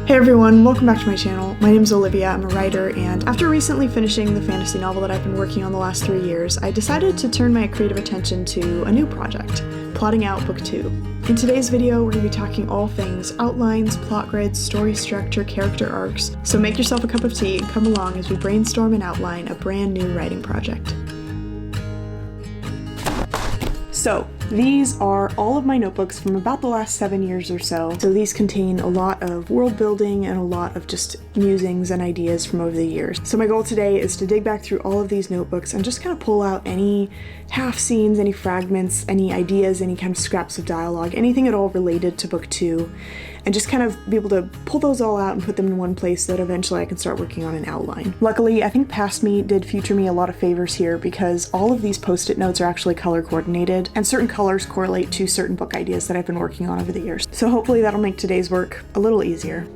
Hey everyone, welcome back to my channel. My name is Olivia, I'm a writer, and after recently finishing the fantasy novel that I've been working on the last 3 years, I decided to turn my creative attention to a new project, plotting out book 2. In today's video, we're going to be talking all things outlines, plot grids, story structure, character arcs, so make yourself a cup of tea and come along as we brainstorm and outline a brand new writing project. So, these are all of my notebooks from about the last 7 years or so. So these contain a lot of world building and a lot of just musings and ideas from over the years. So my goal today is to dig back through all of these notebooks and just kind of pull out any half scenes, any fragments, any ideas, any kind of scraps of dialogue, anything at all related to book 2, and just kind of be able to pull those all out and put them in one place so that eventually I can start working on an outline. Luckily, I think past me did future me a lot of favors here because all of these post-it notes are actually color coordinated, and certain colors correlate to certain book ideas that I've been working on over the years. So hopefully that'll make today's work a little easier.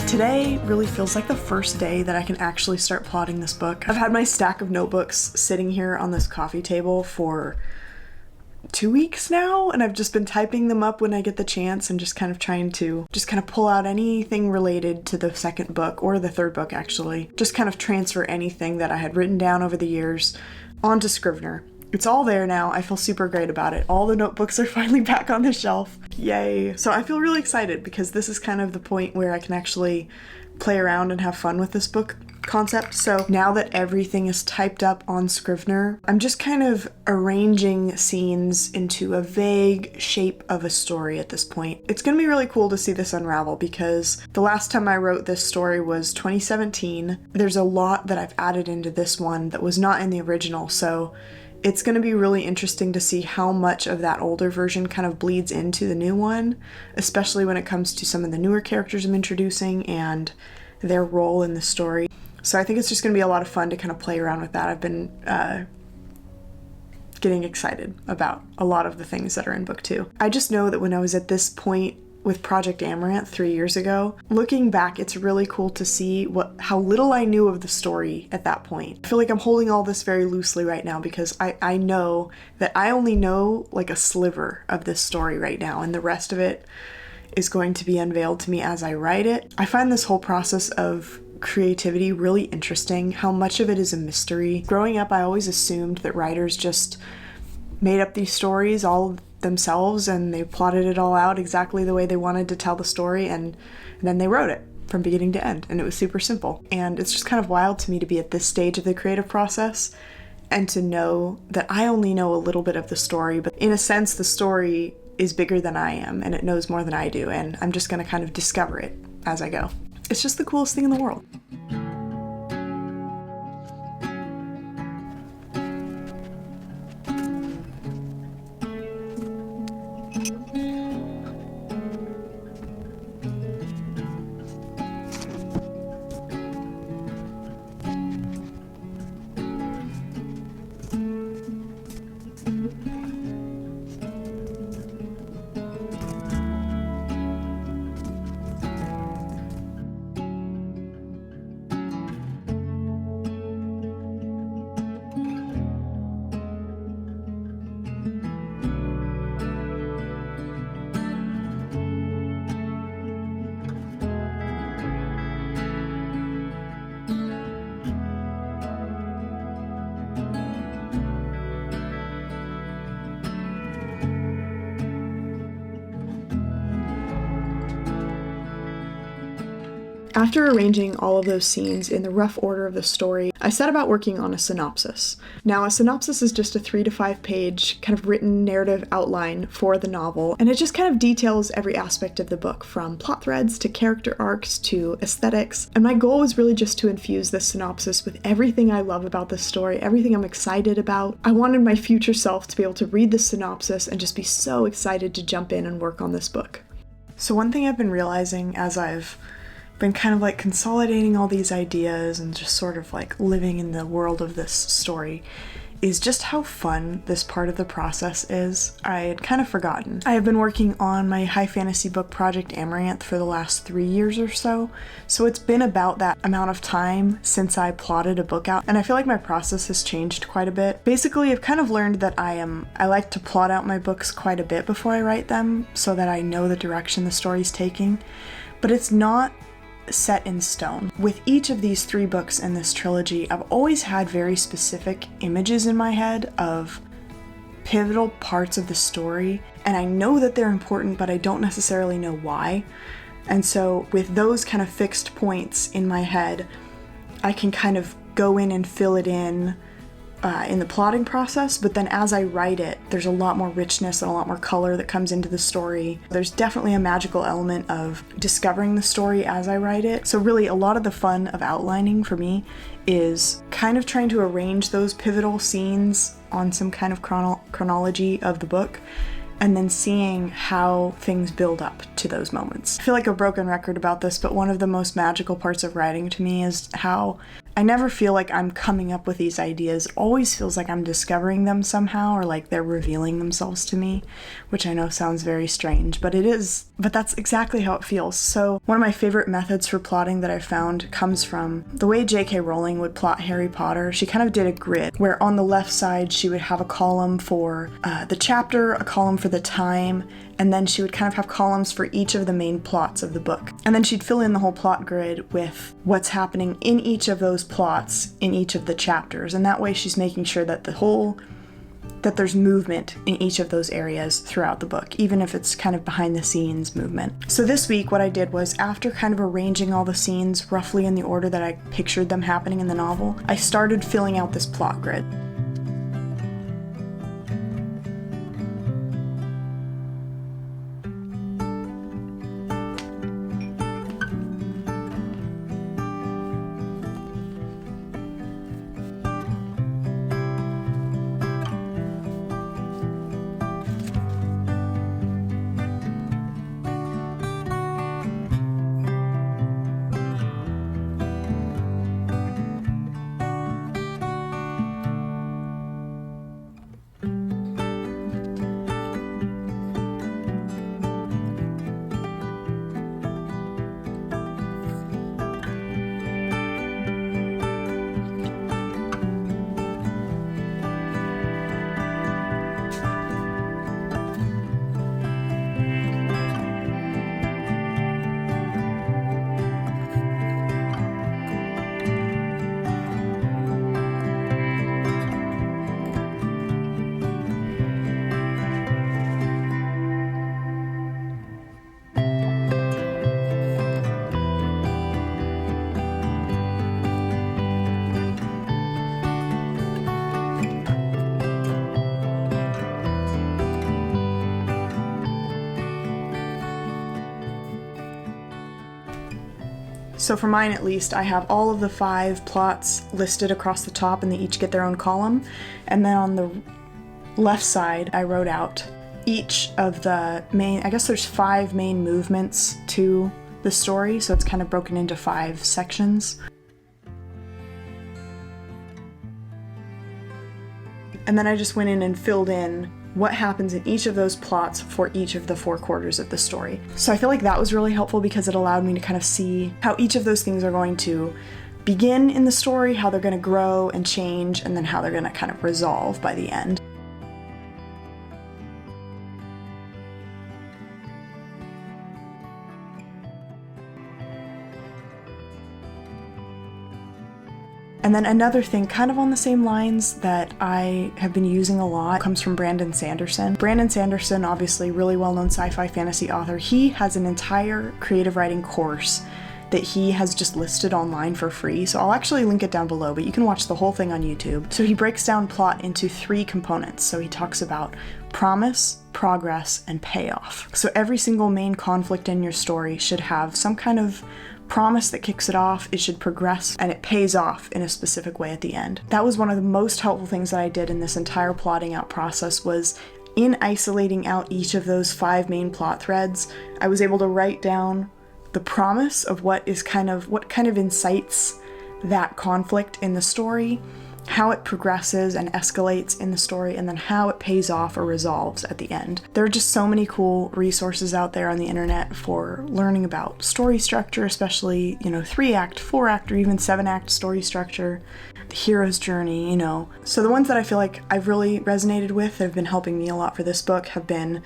Today really feels like the first day that I can actually start plotting this book. I've had my stack of notebooks sitting here on this coffee table for 2 weeks now, and I've just been typing them up when I get the chance and just kind of trying to pull out anything related to the second book, or the third book actually. Just kind of transfer anything that I had written down over the years onto Scrivener. It's all there now. I feel super great about it. All the notebooks are finally back on the shelf. Yay. So I feel really excited because this is kind of the point where I can actually play around and have fun with this book concept. So now that everything is typed up on Scrivener, I'm just kind of arranging scenes into a vague shape of a story at this point. It's gonna be really cool to see this unravel because the last time I wrote this story was 2017. There's a lot that I've added into this one that was not in the original, so it's going to be really interesting to see how much of that older version kind of bleeds into the new one, especially when it comes to some of the newer characters I'm introducing and their role in the story. So I think it's just going to be a lot of fun to kind of play around with that. I've been getting excited about a lot of the things that are in book 2. I just know that when I was at this point with Project Amaranth 3 years ago, looking back, it's really cool to see how little I knew of the story at that point. I feel like I'm holding all this very loosely right now because I know that I only know like a sliver of this story right now, and the rest of it is going to be unveiled to me as I write it. I find this whole process of creativity really interesting, how much of it is a mystery. Growing up, I always assumed that writers just made up these stories all themselves and they plotted it all out exactly the way they wanted to tell the story, and then they wrote it from beginning to end, and it was super simple. And it's just kind of wild to me to be at this stage of the creative process and to know that I only know a little bit of the story, but in a sense the story is bigger than I am and it knows more than I do, and I'm just going to kind of discover it as I go. It's just the coolest thing in the world. After arranging all of those scenes in the rough order of the story, I set about working on a synopsis. Now, a synopsis is just a 3 to 5 page kind of written narrative outline for the novel, and it just kind of details every aspect of the book, from plot threads to character arcs to aesthetics. And my goal was really just to infuse this synopsis with everything I love about this story, everything I'm excited about. I wanted my future self to be able to read this synopsis and just be so excited to jump in and work on this book. So one thing I've been realizing as I've been kind of like consolidating all these ideas and just sort of like living in the world of this story is just how fun this part of the process is. I had kind of forgotten. I have been working on my high fantasy book project Amaranth for the last 3 years or so it's been about that amount of time since I plotted a book out, and I feel like my process has changed quite a bit. Basically, I've kind of learned that I like to plot out my books quite a bit before I write them so that I know the direction the story's taking, but it's not set in stone. With each of these 3 books in this trilogy, I've always had very specific images in my head of pivotal parts of the story, and I know that they're important, but I don't necessarily know why. And so with those kind of fixed points in my head, I can kind of go in and fill it in the plotting process, but then as I write it, there's a lot more richness and a lot more color that comes into the story. There's definitely a magical element of discovering the story as I write it. So really, a lot of the fun of outlining for me is kind of trying to arrange those pivotal scenes on some kind of chronology of the book, and then seeing how things build up to those moments. I feel like a broken record about this, but one of the most magical parts of writing to me is how I never feel like I'm coming up with these ideas. It always feels like I'm discovering them somehow, or like they're revealing themselves to me, which I know sounds very strange, but it is. But that's exactly how it feels. So one of my favorite methods for plotting that I found comes from the way J.K. Rowling would plot Harry Potter. She kind of did a grid where on the left side she would have a column for the chapter, a column for the time, and then she would kind of have columns for each of the main plots of the book. And then she'd fill in the whole plot grid with what's happening in each of those plots in each of the chapters. And that way she's making sure that that there's movement in each of those areas throughout the book, even if it's kind of behind the scenes movement. So this week what I did was, after kind of arranging all the scenes roughly in the order that I pictured them happening in the novel, I started filling out this plot grid. So for mine at least, I have all of the 5 plots listed across the top, and they each get their own column. And then on the left side, I wrote out each of the main, I guess there's 5 main movements to the story, so it's kind of broken into 5 sections. And then I just went in and filled in what happens in each of those plots for each of the 4 quarters of the story. So I feel like that was really helpful because it allowed me to kind of see how each of those things are going to begin in the story, how they're going to grow and change, and then how they're going to kind of resolve by the end. And then another thing, kind of on the same lines, that I have been using a lot comes from Brandon Sanderson. Brandon Sanderson, obviously really well-known sci-fi fantasy author. He has an entire creative writing course that he has just listed online for free. So I'll actually link it down below, but you can watch the whole thing on YouTube. So he breaks down plot into 3 components. So he talks about promise, progress, and payoff. So every single main conflict in your story should have some kind of promise that kicks it off, it should progress, and it pays off in a specific way at the end. That was one of the most helpful things that I did in this entire plotting out process, was in isolating out each of those 5 main plot threads, I was able to write down the promise of what kind of incites that conflict in the story, how it progresses and escalates in the story, and then how it pays off or resolves at the end. There are just so many cool resources out there on the internet for learning about story structure, especially, 3-act, 4-act, or even 7-act story structure, the hero's journey, So the ones that I feel like I've really resonated with that have been helping me a lot for this book have been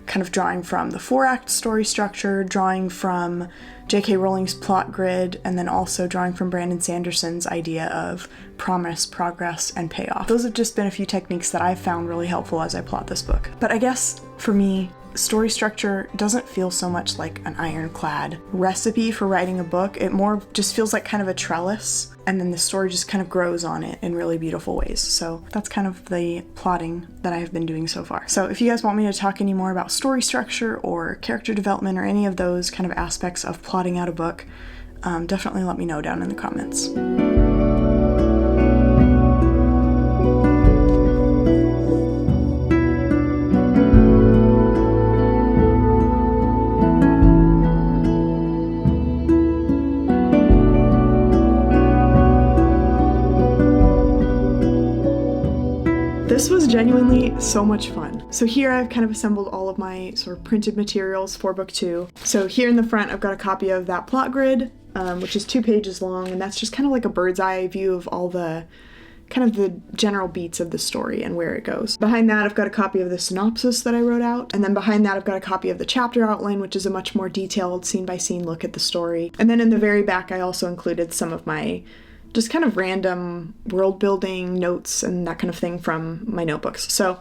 kind of drawing from the 4-act story structure, drawing from J.K. Rowling's plot grid, and then also drawing from Brandon Sanderson's idea of promise, progress, and payoff. Those have just been a few techniques that I've found really helpful as I plot this book. But I guess for me, story structure doesn't feel so much like an ironclad recipe for writing a book. It more just feels like kind of a trellis, and then the story just kind of grows on it in really beautiful ways. So that's kind of the plotting that I have been doing so far. So if you guys want me to talk any more about story structure or character development or any of those kind of aspects of plotting out a book, definitely let me know down in the comments. This was genuinely so much fun. So here I've kind of assembled all of my sort of printed materials for book 2. So here in the front I've got a copy of that plot grid, which is 2 pages long, and that's just kind of like a bird's eye view of all the kind of the general beats of the story and where it goes. Behind that I've got a copy of the synopsis that I wrote out, and then behind that I've got a copy of the chapter outline, which is a much more detailed scene-by-scene look at the story. And then in the very back I also included some of my just kind of random world building notes and that kind of thing from my notebooks. So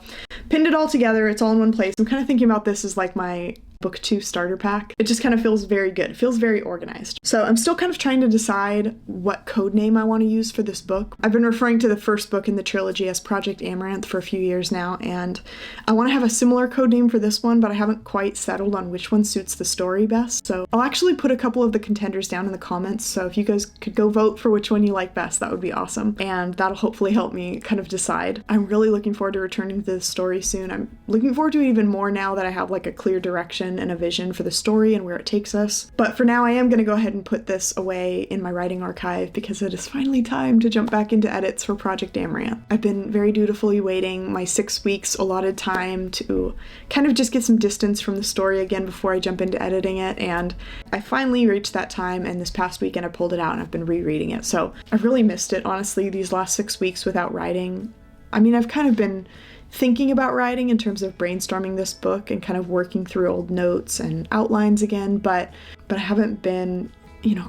pinned it all together, it's all in one place. I'm kind of thinking about this as like my book 2 starter pack. It just kind of feels very good. It feels very organized. So I'm still kind of trying to decide what code name I want to use for this book. I've been referring to the first book in the trilogy as Project Amaranth for a few years now, and I want to have a similar code name for this one, but I haven't quite settled on which one suits the story best. So I'll actually put a couple of the contenders down in the comments, so if you guys could go vote for which one you like best, that would be awesome. And that'll hopefully help me kind of decide. I'm really looking forward to returning to this story soon. I'm looking forward to it even more now that I have like a clear direction and a vision for the story and where it takes us. But for now, I am going to go ahead and put this away in my writing archive because it is finally time to jump back into edits for Project Amaranth. I've been very dutifully waiting my 6 weeks allotted time to kind of just get some distance from the story again before I jump into editing it, and I finally reached that time, and this past weekend I pulled it out and I've been rereading it. So I've really missed it, honestly, these last 6 weeks without writing. I mean, I've kind of been thinking about writing in terms of brainstorming this book and kind of working through old notes and outlines again, but I haven't been,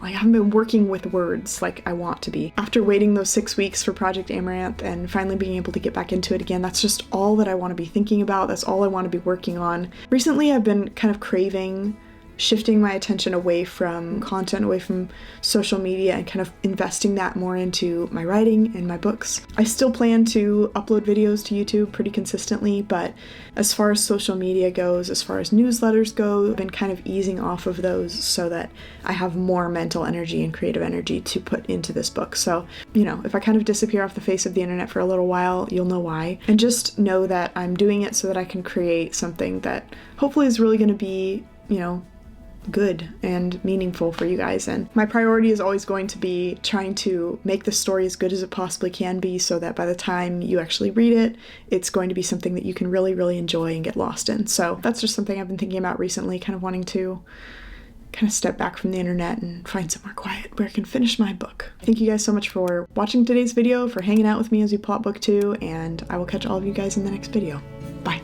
I haven't been working with words like I want to be. After waiting those 6 weeks for Project Amaranth and finally being able to get back into it again, that's just all that I want to be thinking about. That's all I want to be working on. Recently, I've been kind of craving shifting my attention away from content, away from social media, and kind of investing that more into my writing and my books. I still plan to upload videos to YouTube pretty consistently, but as far as social media goes, as far as newsletters go, I've been kind of easing off of those so that I have more mental energy and creative energy to put into this book. So, if I kind of disappear off the face of the internet for a little while, you'll know why. And just know that I'm doing it so that I can create something that hopefully is really going to be, good and meaningful for you guys. And my priority is always going to be trying to make the story as good as it possibly can be so that by the time you actually read it, it's going to be something that you can really, really enjoy and get lost in. So that's just something I've been thinking about recently, kind of wanting to kind of step back from the internet and find somewhere quiet where I can finish my book. Thank you guys so much for watching today's video, for hanging out with me as we plot book 2, and I will catch all of you guys in the next video. Bye.